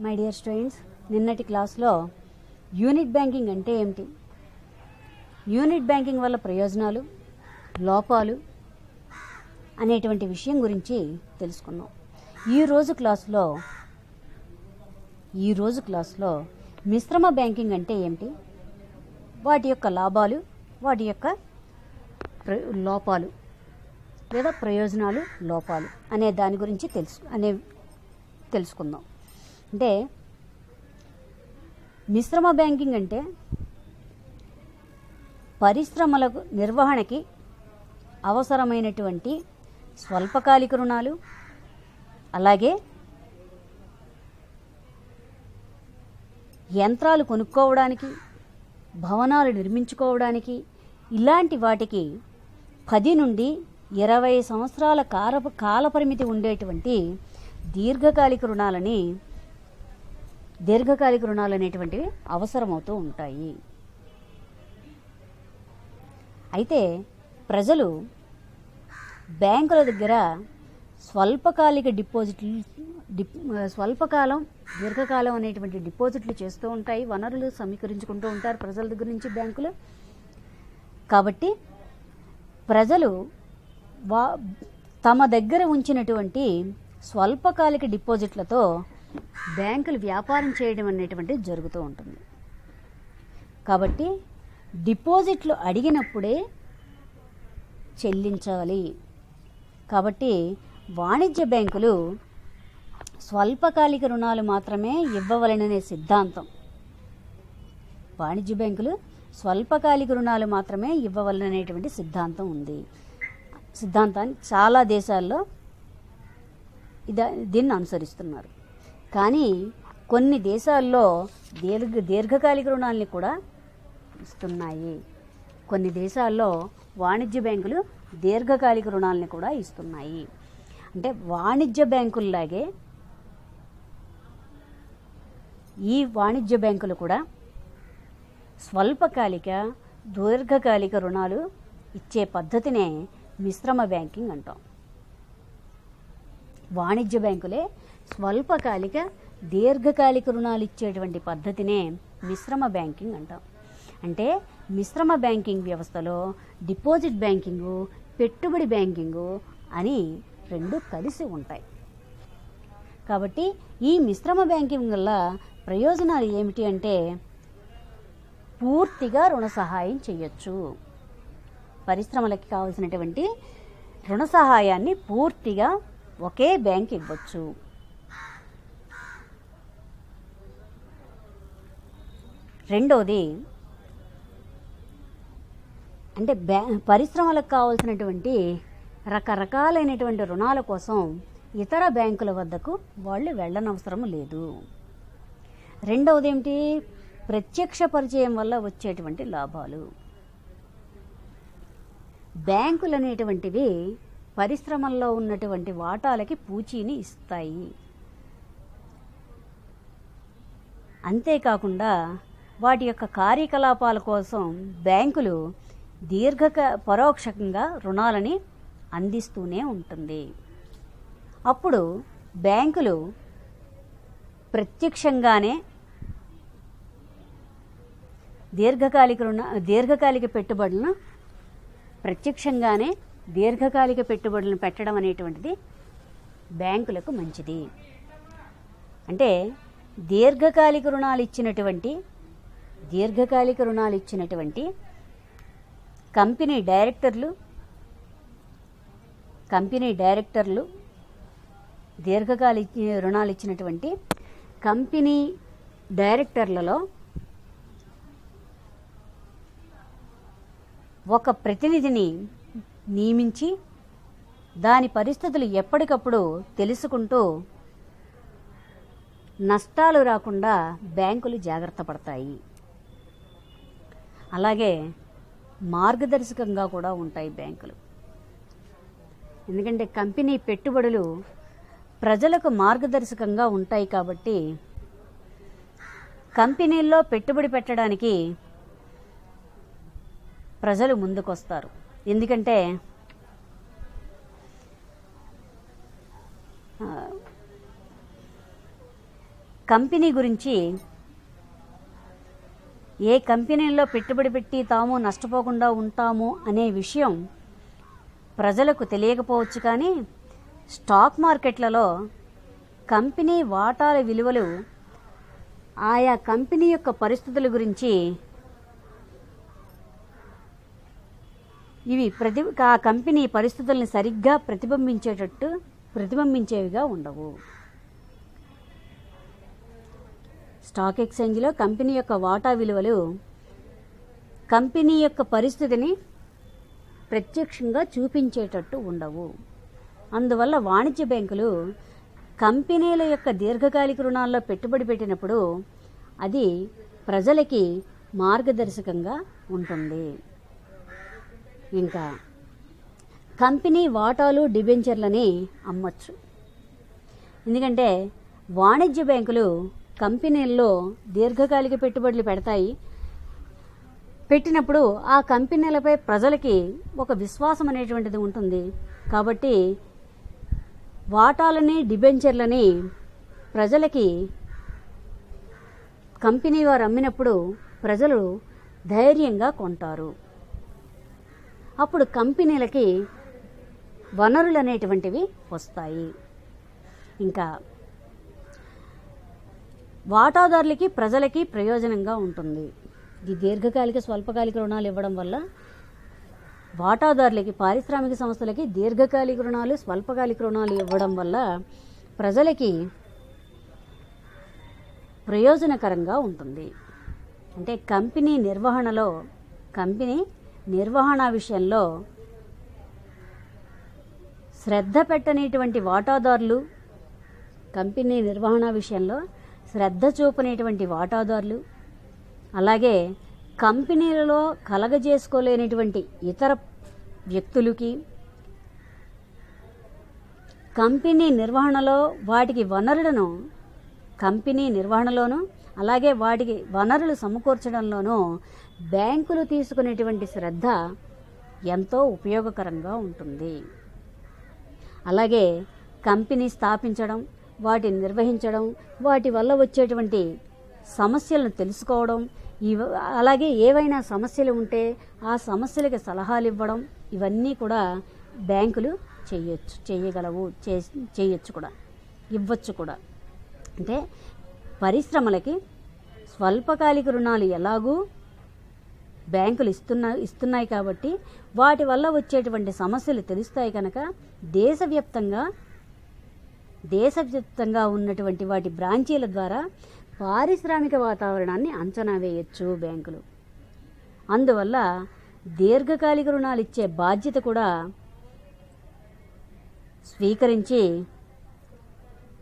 My dear students, నిన్నటి క్లాస్లో unit banking అంటే ఏమిటి, యూనిట్ బ్యాంకింగ్ వల్ల ప్రయోజనాలు, లోపాలు అనేటువంటి విషయం గురించి తెలుసుకున్నాం. ఈరోజు క్లాస్లో మిశ్రమ బ్యాంకింగ్ అంటే ఏమిటి, వాటి యొక్క లాభాలు, వాటి యొక్క లోపాలు లేదా ప్రయోజనాలు, లోపాలు అనే దాని గురించి తెలుసుకుందాం. అంటే మిశ్రమ బ్యాంకింగ్ అంటే పరిశ్రమలకు నిర్వహణకి అవసరమైనటువంటి స్వల్పకాలిక రుణాలు, అలాగే యంత్రాలు కొనుక్కోవడానికి, భవనాలు నిర్మించుకోవడానికి, ఇలాంటి వాటికి 10 నుండి 20 సంవత్సరాల కాలపరిమితి ఉండేటువంటి దీర్ఘకాలిక రుణాలు అనేటువంటివి అవసరమవుతూ ఉంటాయి. అయితే ప్రజలు బ్యాంకుల దగ్గర స్వల్పకాలిక స్వల్పకాలం, దీర్ఘకాలం అనేటువంటి డిపాజిట్లు చేస్తూ ఉంటాయి. వనరులు సమీకరించుకుంటూ ఉంటారు ప్రజల దగ్గర నుంచి బ్యాంకులు. కాబట్టి ప్రజలు తమ దగ్గర ఉంచినటువంటి స్వల్పకాలిక డిపాజిట్లతో బ్యాంకులు వ్యాపారం చేయడం అనేటువంటిది జరుగుతూ ఉంటుంది. కాబట్టి డిపాజిట్లు అడిగినప్పుడే చెల్లించాలి. కాబట్టి వాణిజ్య బ్యాంకులు స్వల్పకాలిక రుణాలు మాత్రమే ఇవ్వవలెననే సిద్ధాంతం. వాణిజ్య బ్యాంకులు స్వల్పకాలిక రుణాలు మాత్రమే ఇవ్వవలననేటువంటి సిద్ధాంతం ఉంది. సిద్ధాంతాన్ని చాలా దేశాల్లో దీన్ని అనుసరిస్తున్నారు. కానీ కొన్ని దేశాల్లో దీర్ఘకాలిక రుణాలని కూడా ఇస్తున్నాయి. కొన్ని దేశాల్లో వాణిజ్య బ్యాంకులు దీర్ఘకాలిక రుణాలని కూడా ఇస్తున్నాయి. అంటే వాణిజ్య బ్యాంకుల్లాగే ఈ వాణిజ్య బ్యాంకులు కూడా స్వల్పకాలిక, దీర్ఘకాలిక రుణాలు ఇచ్చే పద్ధతినే మిశ్రమ బ్యాంకింగ్ అంటాం. వాణిజ్య బ్యాంకులే స్వల్పకాలిక, దీర్ఘకాలిక రుణాలు ఇచ్చేటువంటి పద్ధతినే మిశ్రమ బ్యాంకింగ్ అంటాం. అంటే మిశ్రమ బ్యాంకింగ్ వ్యవస్థలో డిపాజిట్ బ్యాంకింగు, పెట్టుబడి బ్యాంకింగు అని రెండు కలిసి ఉంటాయి. కాబట్టి ఈ మిశ్రమ బ్యాంకింగ్ వల్ల ప్రయోజనాలు ఏమిటి అంటే పూర్తిగా రుణ సహాయం చేయొచ్చు. పరిశ్రమలకి కావాల్సినటువంటి రుణ సహాయాన్ని పూర్తిగా ఒకే బ్యాంక్ ఇవ్వచ్చు. రెండోది అంటే పరిశ్రమలకు కావాల్సినటువంటి రకరకాలైనటువంటి రుణాల కోసం ఇతర బ్యాంకుల వద్దకు వాళ్ళు వెళ్ళనవసరం లేదు. రెండవది ఏమిటి, ప్రత్యక్ష పరిచయం వల్ల వచ్చేటువంటి లాభాలు. బ్యాంకులు అనేటువంటివి పరిశ్రమల్లో ఉన్నటువంటి వాటాలకి పూచీని ఇస్తాయి. అంతేకాకుండా వాటి యొక్క కార్యకలాపాల కోసం బ్యాంకులు పరోక్షంగా రుణాలని అందిస్తూనే ఉంటుంది. అప్పుడు బ్యాంకులు ప్రత్యక్షంగానే దీర్ఘకాలిక పెట్టుబడులను పెట్టడం అనేటువంటిది బ్యాంకులకు మంచిది. అంటే దీర్ఘకాలిక రుణాలు ఇచ్చినటువంటి కంపెనీ డైరెక్టర్లు దీర్ఘకాలిక రుణాలు ఇచ్చినటువంటి కంపెనీ డైరెక్టర్లలో ఒక ప్రతినిధిని నియమించి దాని పరిస్థితులు ఎప్పటికప్పుడు తెలుసుకుంటూ నష్టాలు రాకుండా బ్యాంకులు జాగ్రత్త పడతాయి. అలాగే మార్గదర్శకంగా కూడా ఉంటాయి బ్యాంకులు. ఎందుకంటే కంపెనీ పెట్టుబడులు ప్రజలకు మార్గదర్శకంగా ఉంటాయి. కాబట్టి కంపెనీల్లో పెట్టుబడి పెట్టడానికి ప్రజలు ముందుకొస్తారు. ఎందుకంటే కంపెనీ గురించి, ఏ కంపెనీల్లో పెట్టుబడి పెట్టి తాము నష్టపోకుండా ఉంటాము అనే విషయం ప్రజలకు తెలియకపోవచ్చు. కానీ స్టాక్ మార్కెట్లలో కంపెనీ వాటాల విలువలు ఆయా కంపెనీ యొక్క పరిస్థితుల గురించి ఇవి ఆ కంపెనీ పరిస్థితుల్ని సరిగ్గా ప్రతిబింబించేవిగా ఉండవు. స్టాక్ ఎక్స్చేంజ్లో కంపెనీ యొక్క వాటా విలువలు కంపెనీ యొక్క పరిస్థితిని ప్రత్యక్షంగా చూపించేటట్టు ఉండవు. అందువల్ల వాణిజ్య బ్యాంకులు కంపెనీల యొక్క దీర్ఘకాలిక రుణాల్లో పెట్టుబడి పెట్టినప్పుడు అది ప్రజలకి మార్గదర్శకంగా ఉంటుంది. ఇంకా కంపెనీ వాటాలు డిబెంచర్లని అమ్మచ్చు. ఎందుకంటే వాణిజ్య బ్యాంకులు కంపెనీల్లో దీర్ఘకాలిక పెట్టుబడులు పెట్టినప్పుడు ఆ కంపెనీలపై ప్రజలకి ఒక విశ్వాసం అనేటువంటిది ఉంటుంది. కాబట్టి వాటాలని డిబెంచర్లని ప్రజలకి కంపెనీ వారు అమ్మినప్పుడు ప్రజలు ధైర్యంగా కొంటారు. అప్పుడు కంపెనీలకి వనరులు అనేటువంటివి వస్తాయి. ఇంకా వాటాదారులకి ప్రజలకి ప్రయోజనంగా ఉంటుంది. ఈ దీర్ఘకాలిక స్వల్పకాలిక రుణాలు ఇవ్వడం వల్ల వాటాదారులకి, పారిశ్రామిక సంస్థలకి దీర్ఘకాలిక రుణాలు, స్వల్పకాలిక రుణాలు ఇవ్వడం వల్ల ప్రజలకి ప్రయోజనకరంగా ఉంటుంది. అంటే కంపెనీ నిర్వహణ విషయంలో శ్రద్ధ పెట్టనేటువంటి వాటాదారులు, కంపెనీ నిర్వహణ విషయంలో శ్రద్ధ చూపనేటువంటి వాటాదారులు, అలాగే కంపెనీలలో కలగజేసుకోలేనటువంటి ఇతర వ్యక్తులకి కంపెనీ నిర్వహణలో వాటికి వనరులను కంపెనీ నిర్వహణలోనూ అలాగే వాటికి వనరులు సమకూర్చడంలోనూ బ్యాంకులు తీసుకునేటువంటి శ్రద్ధ ఎంతో ఉపయోగకరంగా ఉంటుంది. అలాగే కంపెనీ స్థాపించడం, వాటిని నిర్వహించడం, వాటి వల్ల వచ్చేటువంటి సమస్యలను తెలుసుకోవడం, అలాగే ఏవైనా సమస్యలు ఉంటే ఆ సమస్యలకి సలహాలు ఇవ్వడం, ఇవన్నీ కూడా బ్యాంకులు చేయొచ్చు కూడా, ఇవ్వచ్చు కూడా. అంటే పరిశ్రమలకి స్వల్పకాలిక రుణాలు ఎలాగూ బ్యాంకులు ఇస్తున్నాయి కాబట్టి వాటి వల్ల వచ్చేటువంటి సమస్యలు తెలుస్తాయి కనుక దేశవ్యాప్తంగా ఉన్నటువంటి వాటి బ్రాంచీల ద్వారా పారిశ్రామిక వాతావరణాన్ని అంచనా వేయొచ్చు బ్యాంకులు. అందువల్ల దీర్ఘకాలిక రుణాలు ఇచ్చే బాధ్యత కూడా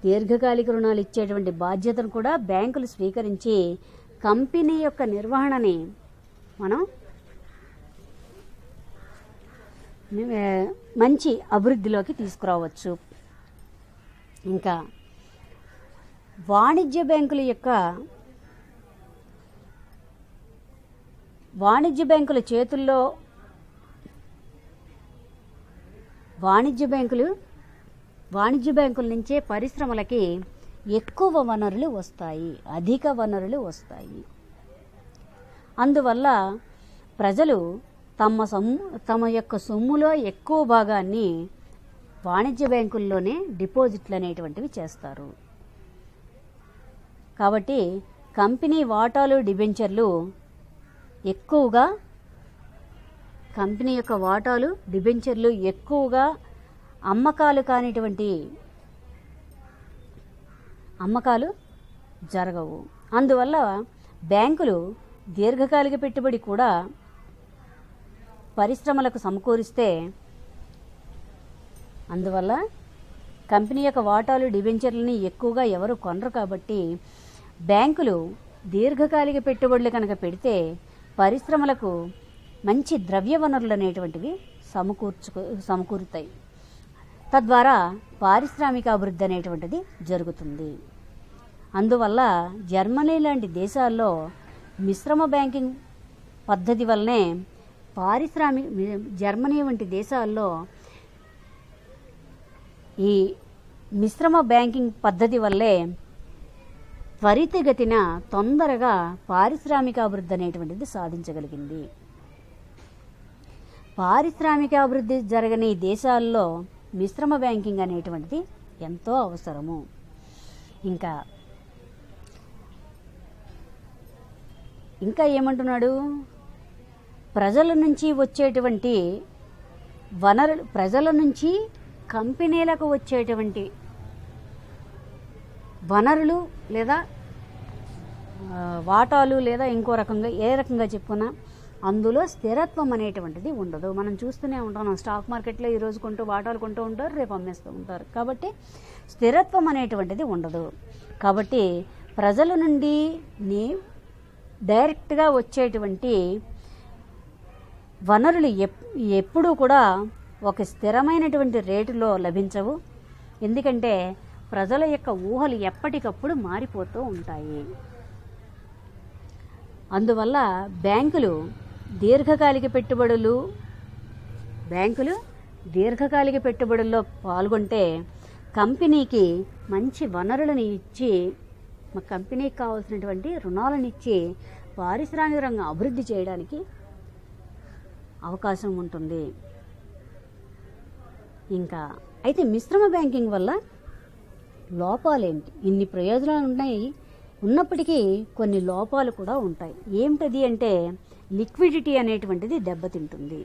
దీర్ఘకాలిక రుణాలు ఇచ్చేటువంటి బాధ్యతను కూడా బ్యాంకులు స్వీకరించి కంపెనీ యొక్క నిర్వహణని మనం మంచి అభివృద్ధిలోకి తీసుకురావచ్చు. ఇంకా వాణిజ్య బ్యాంకుల చేతుల్లో వాణిజ్య బ్యాంకుల నుంచే పరిశ్రమలకి ఎక్కువ వనరులు వస్తాయి, అధిక వనరులు వస్తాయి. అందువల్ల ప్రజలు తమ యొక్క సొమ్ములో ఎక్కువ భాగాన్ని వాణిజ్య బ్యాంకుల్లోనే డిపాజిట్లు అనేటువంటివి చేస్తారు. కాబట్టి కంపెనీ వాటాలు డిబెంచర్లు ఎక్కువగా అమ్మకాలు జరగవు. అందువల్ల బ్యాంకులు దీర్ఘకాలిక పెట్టుబడి కూడా పరిశ్రమలకు సమకూరిస్తే, అందువల్ల కంపెనీ యొక్క వాటాలు డిబెంచర్లని ఎక్కువగా ఎవరు కొనరు కాబట్టి బ్యాంకులు దీర్ఘకాలిక పెట్టుబడులు కనుక పెడితే పరిశ్రమలకు మంచి ద్రవ్య వనరులు అనేటువంటివి సమకూరుతాయి. తద్వారా పారిశ్రామిక అభివృద్ధి అనేటువంటిది జరుగుతుంది. అందువల్ల జర్మనీ లాంటి దేశాల్లో మిశ్రమ బ్యాంకింగ్ పద్ధతి వల్లనే జర్మనీ వంటి దేశాల్లో ఈ మిశ్రమ బ్యాంకింగ్ పద్ధతి వల్లే త్వరితగతిన తొందరగా పారిశ్రామికాభివృద్ధి అనేటువంటిది సాధించగలిగింది. పారిశ్రామికాభివృద్ధి జరగని దేశాల్లో మిశ్రమ బ్యాంకింగ్ అనేటువంటిది ఎంతో అవసరము. ఇంకా ఏమంటున్నాడు, ప్రజల నుంచి వచ్చేటువంటి వనరులు, ప్రజల నుంచి కంపెనీలకు వచ్చేటువంటి వనరులు లేదా వాటాలు లేదా ఇంకో రకంగా ఏ రకంగా చెప్పుకున్నా అందులో స్థిరత్వం అనేటువంటిది ఉండదు. మనం చూస్తూనే ఉంటాం, స్టాక్ మార్కెట్లో ఈరోజు వాటాలు కొంటూ ఉంటారు, రేపు అమ్మేస్తూ ఉంటారు. కాబట్టి స్థిరత్వం అనేటువంటిది ఉండదు. కాబట్టి ప్రజల నుండి డైరెక్ట్గా వచ్చేటువంటి వనరులు ఎప్పుడూ కూడా ఒక స్థిరమైనటువంటి రేటులో లభించవు. ఎందుకంటే ప్రజల యొక్క ఊహలు ఎప్పటికప్పుడు మారిపోతూ ఉంటాయి. అందువల్ల బ్యాంకులు దీర్ఘకాలిక పెట్టుబడుల్లో పాల్గొంటే కంపెనీకి మంచి వనరులను ఇచ్చి, కంపెనీకి కావాల్సినటువంటి రుణాలను ఇచ్చి పారిశ్రామిక రంగం అభివృద్ధి చేయడానికి అవకాశం ఉంటుంది. అయితే మిశ్రమ బ్యాంకింగ్ వల్ల లోపాలేంటి? ఇన్ని ప్రయోజనాలు ఉన్నప్పటికీ కొన్ని లోపాలు కూడా ఉంటాయి. ఏమిటది అంటే లిక్విడిటీ అనేటువంటిది దెబ్బతింటుంది.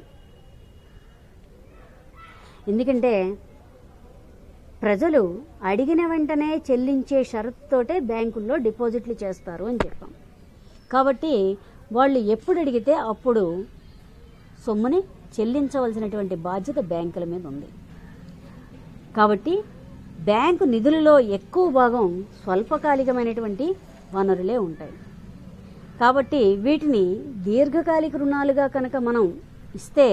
ఎందుకంటే ప్రజలు అడిగిన వెంటనే చెల్లించే షరతుతోటే బ్యాంకుల్లో డిపాజిట్లు చేస్తారు అని చెప్పాం. కాబట్టి వాళ్ళు ఎప్పుడు అడిగితే అప్పుడు సొమ్ముని చెల్లించవలసినటువంటి బాధ్యత బ్యాంకుల మీద ఉంది. కాబట్టి బ్యాంకు నిధులలో ఎక్కువ భాగం స్వల్పకాలికమైనటువంటి వనరులే ఉంటాయి. కాబట్టి వీటిని దీర్ఘకాలిక రుణాలుగా కనుక మనం ఇస్తే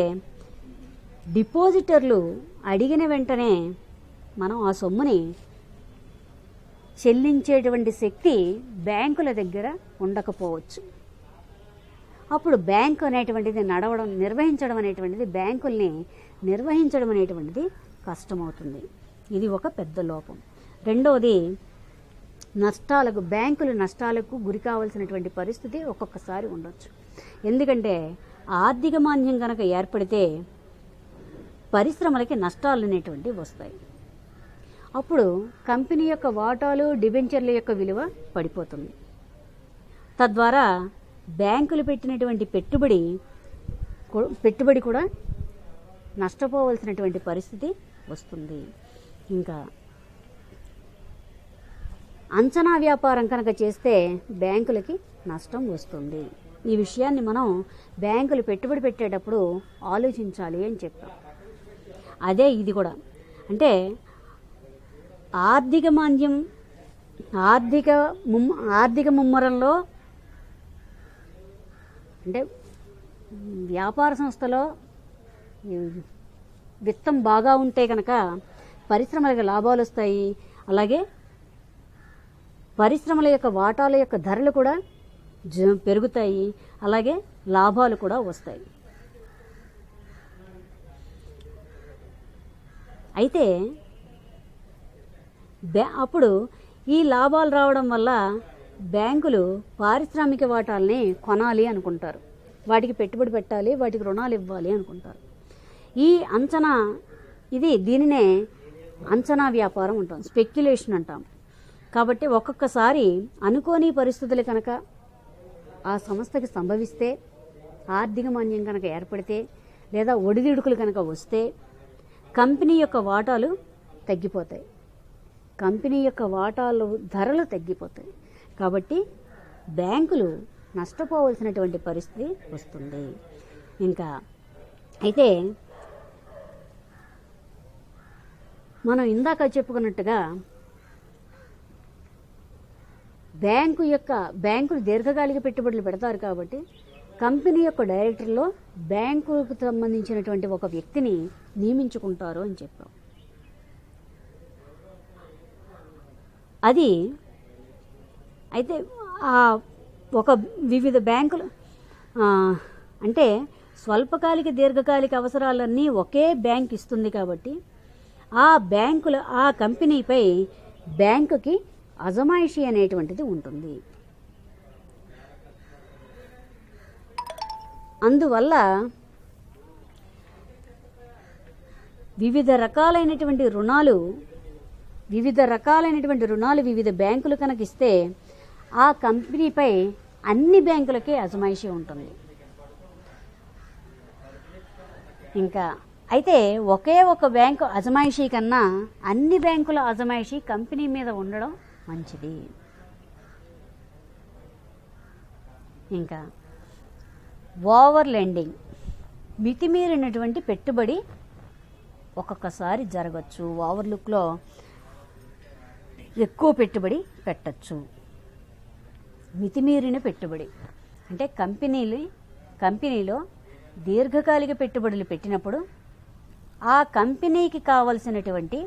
డిపాజిటర్లు అడిగిన వెంటనే మనం ఆ సొమ్ముని చెల్లించేటువంటి శక్తి బ్యాంకుల దగ్గర ఉండకపోవచ్చు. అప్పుడు బ్యాంకు అనేటువంటిది నిర్వహించడం అనేటువంటిది, బ్యాంకుల్ని నిర్వహించడం అనేటువంటిది కష్టమవుతుంది. ఇది ఒక పెద్ద లోపం. రెండవది, బ్యాంకులు నష్టాలకు గురి కావాల్సినటువంటి పరిస్థితి ఒక్కొక్కసారి ఉండొచ్చు. ఎందుకంటే ఆర్థిక మాంద్యం కనుక ఏర్పడితే పరిశ్రమలకి నష్టాలు అనేటువంటివి వస్తాయి. అప్పుడు కంపెనీ యొక్క వాటాలు, డిబెంచర్ల యొక్క విలువ పడిపోతుంది. తద్వారా బ్యాంకులు పెట్టినటువంటి పెట్టుబడి కూడా నష్టపోవలసినటువంటి పరిస్థితి వస్తుంది. అంచనా వ్యాపారం కనుక చేస్తే బ్యాంకులకి నష్టం వస్తుంది. ఈ విషయాన్ని మనం బ్యాంకులు పెట్టుబడి పెట్టేటప్పుడు ఆలోచించాలి అని చెప్పాం. అదే ఇది కూడా. అంటే ఆర్థిక మాంద్యం, ఆర్థిక ముమ్మరంలో, అంటే వ్యాపార సంస్థలో విత్తం బాగా ఉంటే కనుక పరిశ్రమలకు లాభాలు వస్తాయి. అలాగే పరిశ్రమల యొక్క వాటాల యొక్క ధరలు కూడా పెరుగుతాయి. అలాగే లాభాలు కూడా వస్తాయి. అయితే అప్పుడు ఈ లాభాలు రావడం వల్ల బ్యాంకులు పారిశ్రామిక వాటాలని కొనాలి అనుకుంటారు, వాటికి పెట్టుబడి పెట్టాలి, వాటికి రుణాలు ఇవ్వాలి అనుకుంటారు. దీనినే అంచనా వ్యాపారం అంటాం, స్పెక్యులేషన్ అంటాం. కాబట్టి ఒక్కొక్కసారి అనుకోని పరిస్థితులు కనుక ఆ సంస్థకి సంభవిస్తే, ఆర్థిక మాంద్యం కనుక ఏర్పడితే, లేదా ఒడిదుడుకులు కనుక వస్తే కంపెనీ యొక్క వాటాలు తగ్గిపోతాయి, కంపెనీ యొక్క వాటాలు ధరలు తగ్గిపోతాయి. కాబట్టి బ్యాంకులు నష్టపోవలసినటువంటి పరిస్థితి వస్తుంది. అయితే మనం ఇందాక చెప్పుకున్నట్టుగా బ్యాంకులు దీర్ఘకాలిక పెట్టుబడులు పెడతారు. కాబట్టి కంపెనీ యొక్క డైరెక్టర్లో బ్యాంకుకు సంబంధించినటువంటి ఒక వ్యక్తిని నియమించుకుంటారు అని చెప్పాం. అయితే వివిధ బ్యాంకులు అంటే స్వల్పకాలిక దీర్ఘకాలిక అవసరాలన్నీ ఒకే బ్యాంక్ ఇస్తుంది. కాబట్టి ఆ కంపెనీపై బ్యాంకుకి అజమాయిషీ అనేటువంటిది ఉంటుంది. అందువల్ల వివిధ రకాలైనటువంటి రుణాలు వివిధ బ్యాంకులు కనుక ఇస్తే ఆ కంపెనీపై అన్ని బ్యాంకులకే అజమాయిషీ ఉంటుంది. ఇంకా అయితే ఒకే ఒక బ్యాంకు అజమాయిషీ కన్నా అన్ని బ్యాంకుల అజమాయిషీ కంపెనీ మీద ఉండడం మంచిది. ఇంకా ఓవర్ లెండింగ్, మితిమీరినటువంటి పెట్టుబడి ఒక్కొక్కసారి జరగచ్చు. ఓవర్లుక్లో ఎక్కువ పెట్టుబడి పెట్టచ్చు. మితిమీరిన పెట్టుబడి అంటే కంపెనీలో దీర్ఘకాలిక పెట్టుబడులు పెట్టినప్పుడు ఆ కంపెనీకి కావలసినటువంటి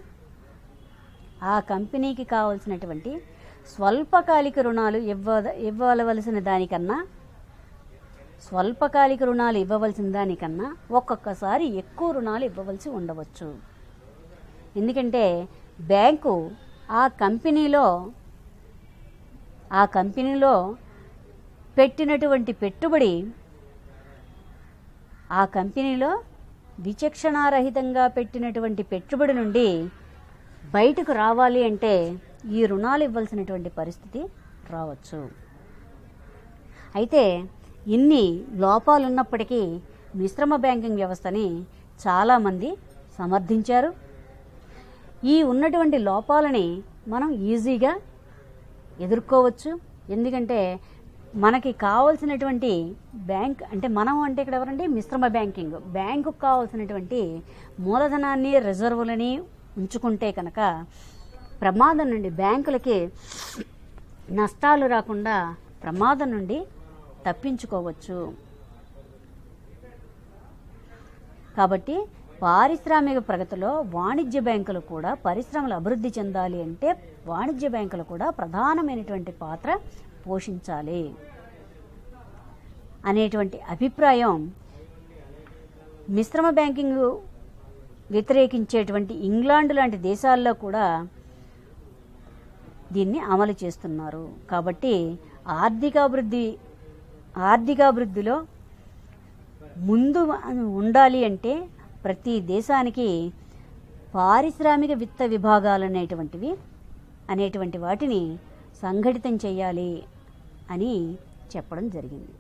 స్వల్పకాలిక రుణాలు ఇవ్వవలసిన దానికన్నా ఒక్కొక్కసారి ఎక్కువ రుణాలు ఇవ్వవలసి ఉండవచ్చు. ఎందుకంటే బ్యాంకు ఆ కంపెనీలో పెట్టినటువంటి పెట్టుబడి ఆ కంపెనీలో విచక్షణారహితంగా పెట్టినటువంటి పెట్టుబడి నుండి బయటకు రావాలి అంటే ఈ రుణాలు ఇవ్వాల్సినటువంటి పరిస్థితి రావచ్చు. అయితే ఇన్ని లోపాలున్నప్పటికీ మిశ్రమ బ్యాంకింగ్ వ్యవస్థని చాలామంది సమర్థించారు. ఈ ఉన్నటువంటి లోపాలని మనం ఈజీగా ఎదుర్కోవచ్చు. ఎందుకంటే మనకి కావాల్సినటువంటి బ్యాంక్ అంటే మనం అంటే ఇక్కడ ఎవరంటే మిశ్రమ బ్యాంకుకు కావాల్సినటువంటి మూలధనాన్ని రిజర్వులని ఉంచుకుంటే కనుక ప్రమాదం నుండి బ్యాంకులకి నష్టాలు రాకుండా ప్రమాదం నుండి తప్పించుకోవచ్చు. కాబట్టి పారిశ్రామిక ప్రగతిలో వాణిజ్య బ్యాంకులు కూడా పరిశ్రమలు అభివృద్ధి చెందాలి అంటే వాణిజ్య బ్యాంకులు కూడా ప్రధానమైనటువంటి పాత్ర పోషించాలి అనేటువంటి అభిప్రాయం మిశ్రమ బ్యాంకింగ్ వ్యతిరేకించేటువంటి ఇంగ్లాండ్ లాంటి దేశాల్లో కూడా దీన్ని అమలు చేస్తున్నారు. కాబట్టి ఆర్థికాభివృద్ధిలో ముందు ఉండాలి అంటే ప్రతి దేశానికి పారిశ్రామిక విత్త విభాగాలు అనేటువంటి వాటిని సంఘటితం చేయాలి అని చెప్పడం జరిగింది.